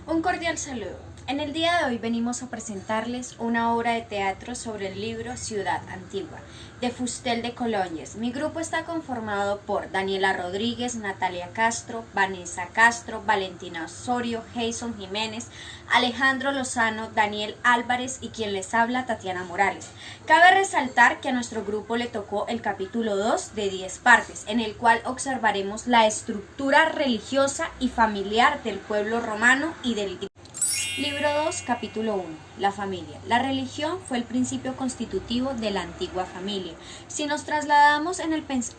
Un cordial saludo. En el día de hoy venimos a presentarles una obra de teatro sobre el libro Ciudad Antigua, de Fustel de Colóñez. Mi grupo está conformado por Daniela Rodríguez, Natalia Castro, Vanessa Castro, Valentina Osorio, Jason Jiménez, Alejandro Lozano, Daniel Álvarez y quien les habla, Tatiana Morales. Cabe resaltar que a nuestro grupo le tocó el capítulo 2 de 10 partes, en el cual observaremos la estructura religiosa y familiar del pueblo romano y del Libro 2, capítulo 1. La familia. La religión fue el principio constitutivo de la antigua familia. Si nos trasladamos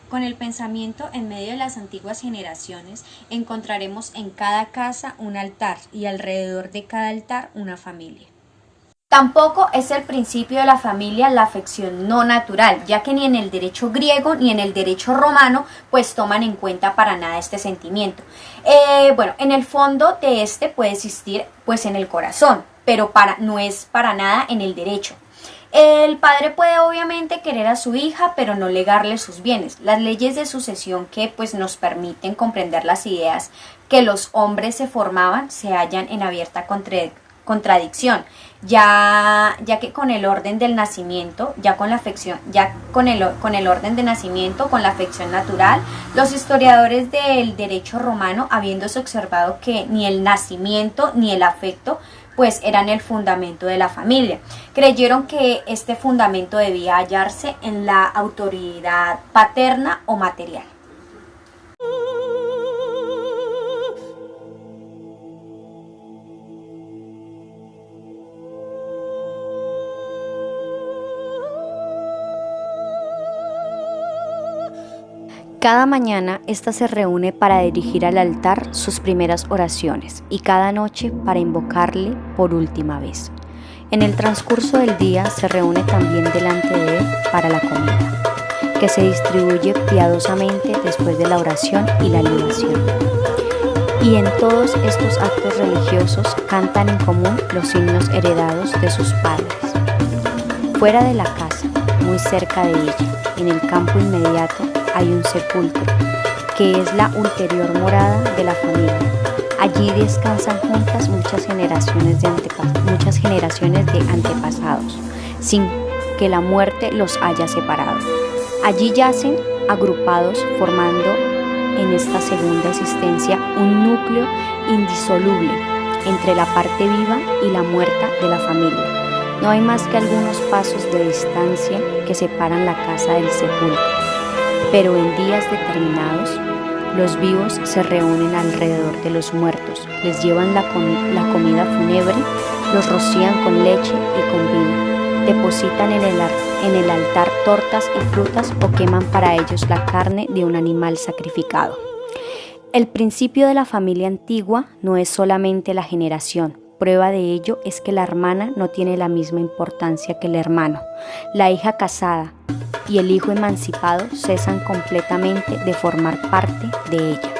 con el pensamiento en medio de las antiguas generaciones, encontraremos en cada casa un altar y alrededor de cada altar una familia. Tampoco es el principio de la familia la afección no natural, ya que ni en el derecho griego ni en el derecho romano pues toman en cuenta para nada este sentimiento. En el fondo de este puede existir pues en el corazón, pero no es para nada en el derecho. El padre puede obviamente querer a su hija, pero no legarle sus bienes. Las leyes de sucesión que pues nos permiten comprender las ideas que los hombres se formaban se hallan en abierta contradicción, ya que con el orden del nacimiento, con el orden de nacimiento, con la afección natural, los historiadores del derecho romano, habiéndose observado que ni el nacimiento ni el afecto pues eran el fundamento de la familia, creyeron que este fundamento debía hallarse en la autoridad paterna o material. Cada mañana ésta se reúne para dirigir al altar sus primeras oraciones y cada noche para invocarle por última vez. En el transcurso del día se reúne también delante de él para la comida, que se distribuye piadosamente después de la oración y la libación. Y en todos estos actos religiosos cantan en común los himnos heredados de sus padres. Fuera de la casa, muy cerca de ella, en el campo inmediato, hay un sepulcro, que es la ulterior morada de la familia. Allí descansan juntas muchas generaciones de antepasados, sin que la muerte los haya separado. Allí yacen agrupados, formando en esta segunda existencia un núcleo indisoluble entre la parte viva y la muerta de la familia. No hay más que algunos pasos de distancia que separan la casa del sepulcro. Pero en días determinados, los vivos se reúnen alrededor de los muertos, les llevan la comida fúnebre, los rocían con leche y con vino, depositan en el altar tortas y frutas o queman para ellos la carne de un animal sacrificado. El principio de la familia antigua no es solamente la generación. Prueba de ello es que la hermana no tiene la misma importancia que el hermano. La hija casada y el hijo emancipado cesan completamente de formar parte de ella.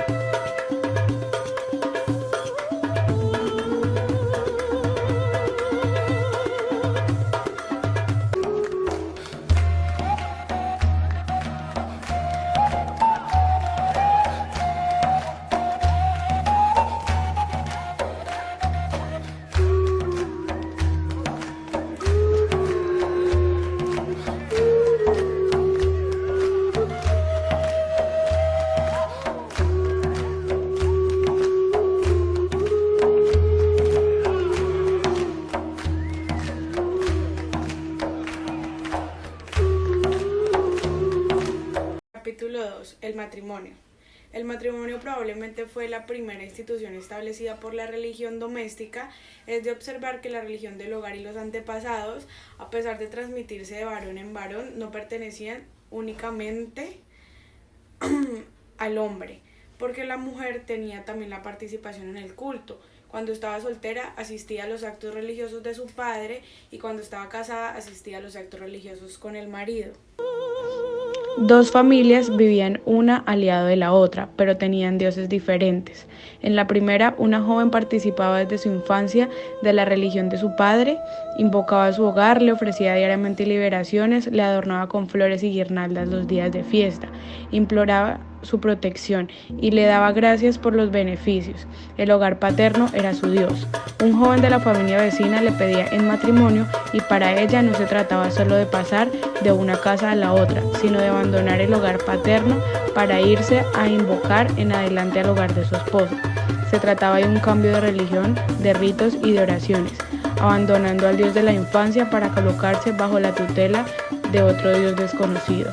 Capítulo 2. El matrimonio. El matrimonio probablemente fue la primera institución establecida por la religión doméstica. Es de observar que la religión del hogar y los antepasados, a pesar de transmitirse de varón en varón, no pertenecían únicamente al hombre, porque la mujer tenía también la participación en el culto. Cuando estaba soltera asistía a los actos religiosos de su padre y cuando estaba casada asistía a los actos religiosos con el marido. Dos familias vivían una al lado de la otra, pero tenían dioses diferentes. En la primera, una joven participaba desde su infancia de la religión de su padre, invocaba su hogar, le ofrecía diariamente liberaciones, le adornaba con flores y guirnaldas los días de fiesta, imploraba su protección y le daba gracias por los beneficios. El hogar paterno era su Dios. Un joven de la familia vecina le pedía en matrimonio y para ella no se trataba solo de pasar de una casa a la otra, sino de abandonar el hogar paterno para irse a invocar en adelante al hogar de su esposo. Se trataba de un cambio de religión, de ritos y de oraciones, abandonando al Dios de la infancia para colocarse bajo la tutela de otro Dios desconocido.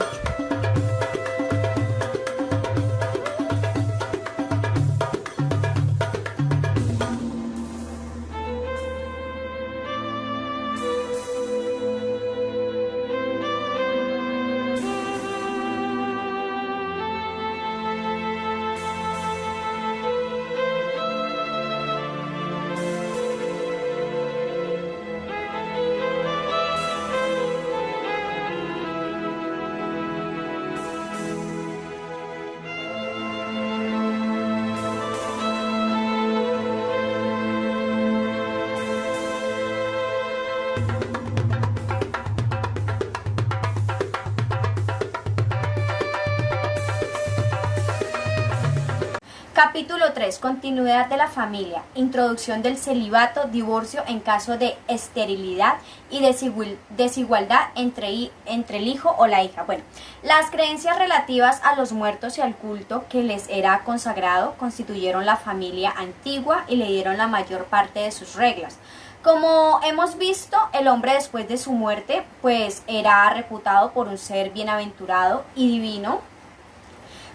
Capítulo 3. Continuidad de la familia. Introducción del celibato, divorcio en caso de esterilidad y desigualdad entre el hijo o la hija. Bueno, las creencias relativas a los muertos y al culto que les era consagrado constituyeron la familia antigua y le dieron la mayor parte de sus reglas. Como hemos visto, el hombre después de su muerte, pues era reputado por un ser bienaventurado y divino,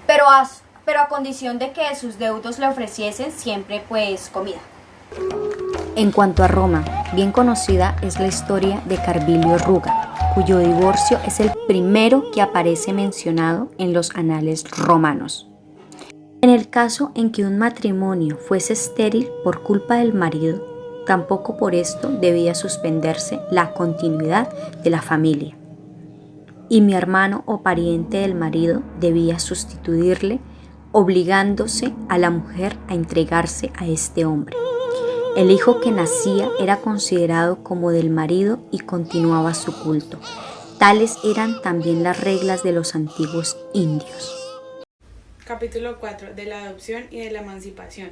pero a condición de que sus deudos le ofreciesen siempre pues comida. En cuanto a Roma, bien conocida es la historia de Carvilio Ruga, cuyo divorcio es el primero que aparece mencionado en los anales romanos. En el caso en que un matrimonio fuese estéril por culpa del marido, tampoco por esto debía suspenderse la continuidad de la familia, y mi hermano o pariente del marido debía sustituirle, obligándose a la mujer a entregarse a este hombre. El hijo que nacía era considerado como del marido y continuaba su culto. Tales eran también las reglas de los antiguos indios. Capítulo 4. De la adopción y de la emancipación.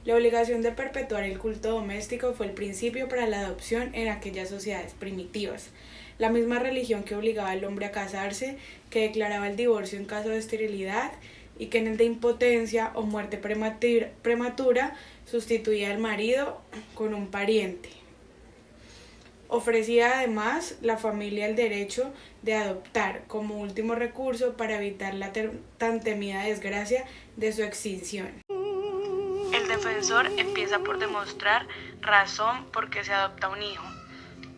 La obligación de perpetuar el culto doméstico fue el principio para la adopción en aquellas sociedades primitivas. La misma religión que obligaba al hombre a casarse, que declaraba el divorcio en caso de esterilidad y que en el de impotencia o muerte prematura sustituía al marido con un pariente. Ofrecía además la familia el derecho de adoptar como último recurso para evitar la tan temida desgracia de su extinción. El defensor empieza por demostrar razón por qué se adopta un hijo.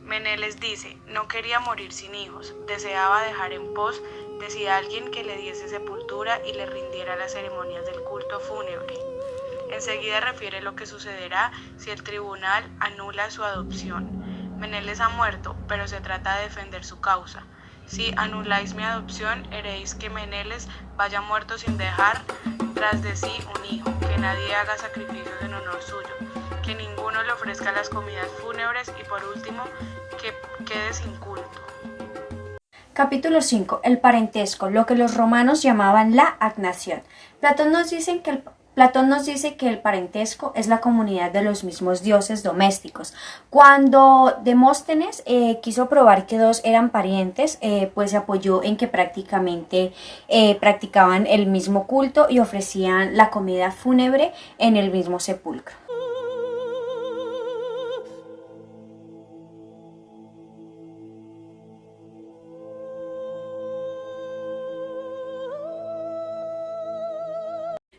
Meneles dice, no quería morir sin hijos, deseaba dejar en pos de alguien que le diese sepultura y le rindiera las ceremonias del culto fúnebre. Enseguida refiere lo que sucederá si el tribunal anula su adopción. Meneles ha muerto, pero se trata de defender su causa. Si anuláis mi adopción, haréis que Meneles vaya muerto sin dejar tras de sí un hijo, que nadie haga sacrificios en honor suyo, que ninguno le ofrezca las comidas fúnebres y por último, que quede sin culto. Capítulo 5. El parentesco, lo que los romanos llamaban la agnación. Platón nos dice que el parentesco es la comunidad de los mismos dioses domésticos. Cuando Demóstenes quiso probar que dos eran parientes, pues se apoyó en que prácticamente practicaban el mismo culto y ofrecían la comida fúnebre en el mismo sepulcro.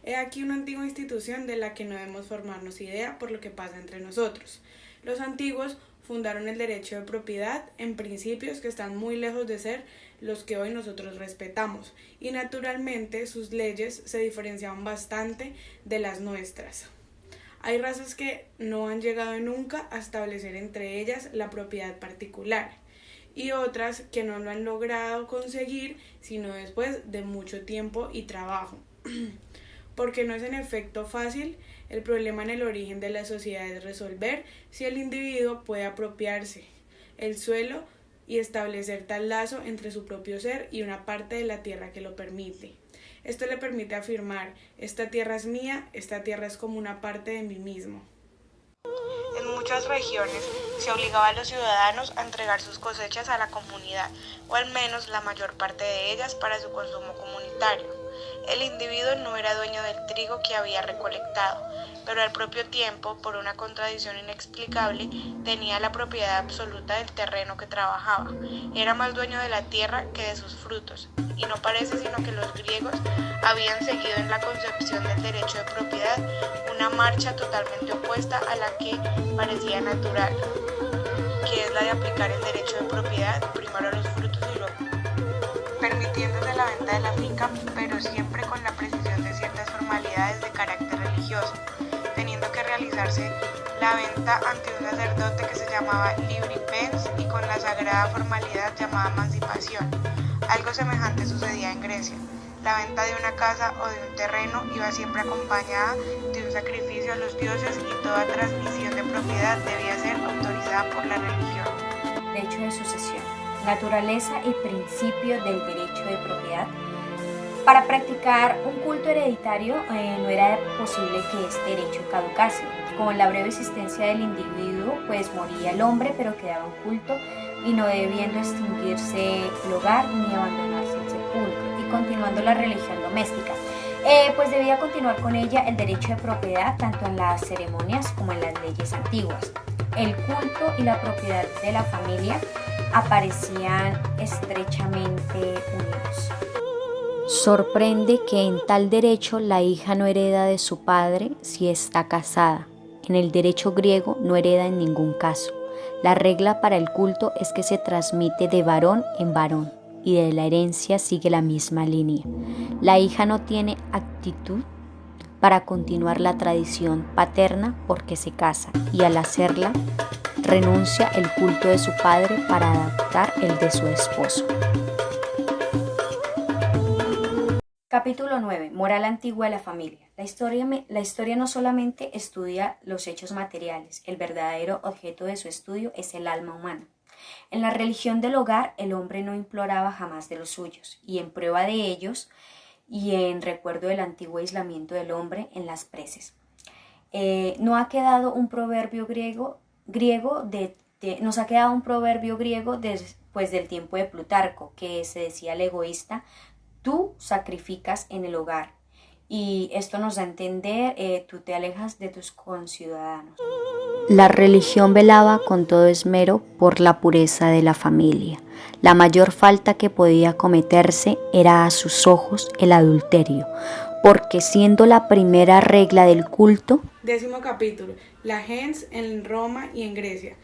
He aquí una antigua institución de la que no debemos formarnos idea por lo que pasa entre nosotros. Los antiguos fundaron el derecho de propiedad en principios que están muy lejos de ser los que hoy nosotros respetamos, y naturalmente sus leyes se diferenciaban bastante de las nuestras. Hay razas que no han llegado nunca a establecer entre ellas la propiedad particular, y otras que no lo han logrado conseguir sino después de mucho tiempo y trabajo. Porque no es en efecto fácil el problema en el origen de la sociedad es resolver si el individuo puede apropiarse el suelo y establecer tal lazo entre su propio ser y una parte de la tierra que lo permite. Esto le permite afirmar: esta tierra es mía, esta tierra es como una parte de mí mismo. En muchas regiones se obligaba a los ciudadanos a entregar sus cosechas a la comunidad, o al menos la mayor parte de ellas para su consumo comunitario. El individuo no era dueño del trigo que había recolectado, pero al propio tiempo, por una contradicción inexplicable, tenía la propiedad absoluta del terreno que trabajaba. Era más dueño de la tierra que de sus frutos, y no parece sino que los griegos habían seguido en la concepción del derecho de propiedad una marcha totalmente opuesta a la que parecía natural, que es la de aplicar el derecho de propiedad primero a los frutos y luego permitiéndose la venta de la finca, pero siempre con la precisión de ciertas formalidades de carácter religioso, teniendo que realizarse la venta ante un sacerdote que se llamaba libripens y con la sagrada formalidad llamada emancipación. Algo semejante sucedía en Grecia. La venta de una casa o de un terreno iba siempre acompañada de un sacrificio a los dioses y toda transmisión de propiedad debía ser autorizada por la religión. Derecho de sucesión, naturaleza y principio del derecho de propiedad. Para practicar un culto hereditario no era posible que este derecho caducase. Con la breve existencia del individuo, pues moría el hombre, pero quedaba un culto y no debiendo extinguirse el hogar ni abandonarse el sepulcro. Y continuando la religión doméstica, pues debía continuar con ella el derecho de propiedad tanto en las ceremonias como en las leyes antiguas. El culto y la propiedad de la familia aparecían estrechamente unidos. Sorprende que en tal derecho la hija no hereda de su padre si está casada. En el derecho griego no hereda en ningún caso. La regla para el culto es que se transmite de varón en varón y de la herencia sigue la misma línea. La hija no tiene aptitud para continuar la tradición paterna porque se casa y al hacerla renuncia el culto de su padre para adaptar el de su esposo. Capítulo 9. Moral antigua de la familia. La historia no solamente estudia los hechos materiales, el verdadero objeto de su estudio es el alma humana. En la religión del hogar, el hombre no imploraba jamás de los suyos, y en prueba de ellos, y en recuerdo del antiguo aislamiento del hombre en las preces. Nos ha quedado un proverbio griego después del tiempo de Plutarco, que se decía al egoísta: tú sacrificas en el hogar, y esto nos da a entender, tú te alejas de tus conciudadanos. La religión velaba con todo esmero por la pureza de la familia. La mayor falta que podía cometerse era a sus ojos el adulterio, porque siendo la primera regla del culto. 10º capítulo. La gens en Roma y en Grecia.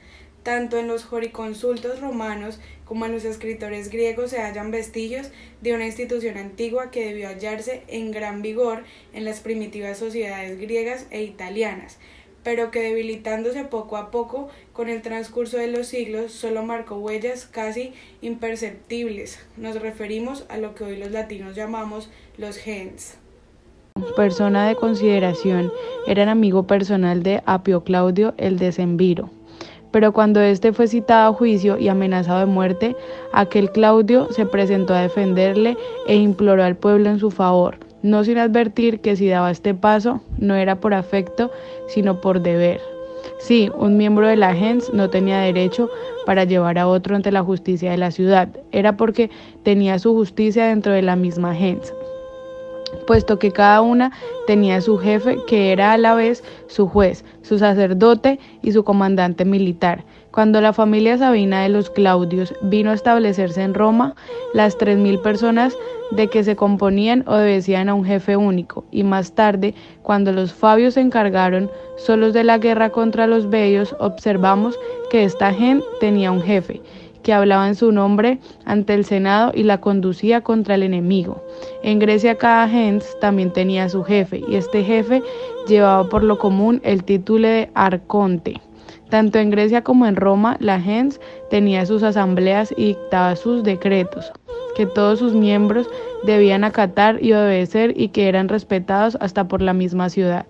Tanto en los juriconsultos romanos como en los escritores griegos se hallan vestigios de una institución antigua que debió hallarse en gran vigor en las primitivas sociedades griegas e italianas, pero que debilitándose poco a poco con el transcurso de los siglos solo marcó huellas casi imperceptibles. Nos referimos a lo que hoy los latinos llamamos los gens. Persona de consideración, era el amigo personal de Apio Claudio el Decemviro. Pero cuando éste fue citado a juicio y amenazado de muerte, aquel Claudio se presentó a defenderle e imploró al pueblo en su favor, no sin advertir que si daba este paso no era por afecto, sino por deber. Sí, un miembro de la gens no tenía derecho para llevar a otro ante la justicia de la ciudad, era porque tenía su justicia dentro de la misma gens, puesto que cada una tenía su jefe, que era a la vez su juez, su sacerdote y su comandante militar. Cuando la familia Sabina de los Claudios vino a establecerse en Roma, las 3.000 personas de que se componían obedecían a un jefe único, y más tarde, cuando los Fabios se encargaron solos de la guerra contra los Bedios, observamos que esta gens tenía un jefe, que hablaba en su nombre ante el Senado y la conducía contra el enemigo. En Grecia cada gens también tenía su jefe, y este jefe llevaba por lo común el título de arconte. Tanto en Grecia como en Roma, la gens tenía sus asambleas y dictaba sus decretos, que todos sus miembros debían acatar y obedecer y que eran respetados hasta por la misma ciudad.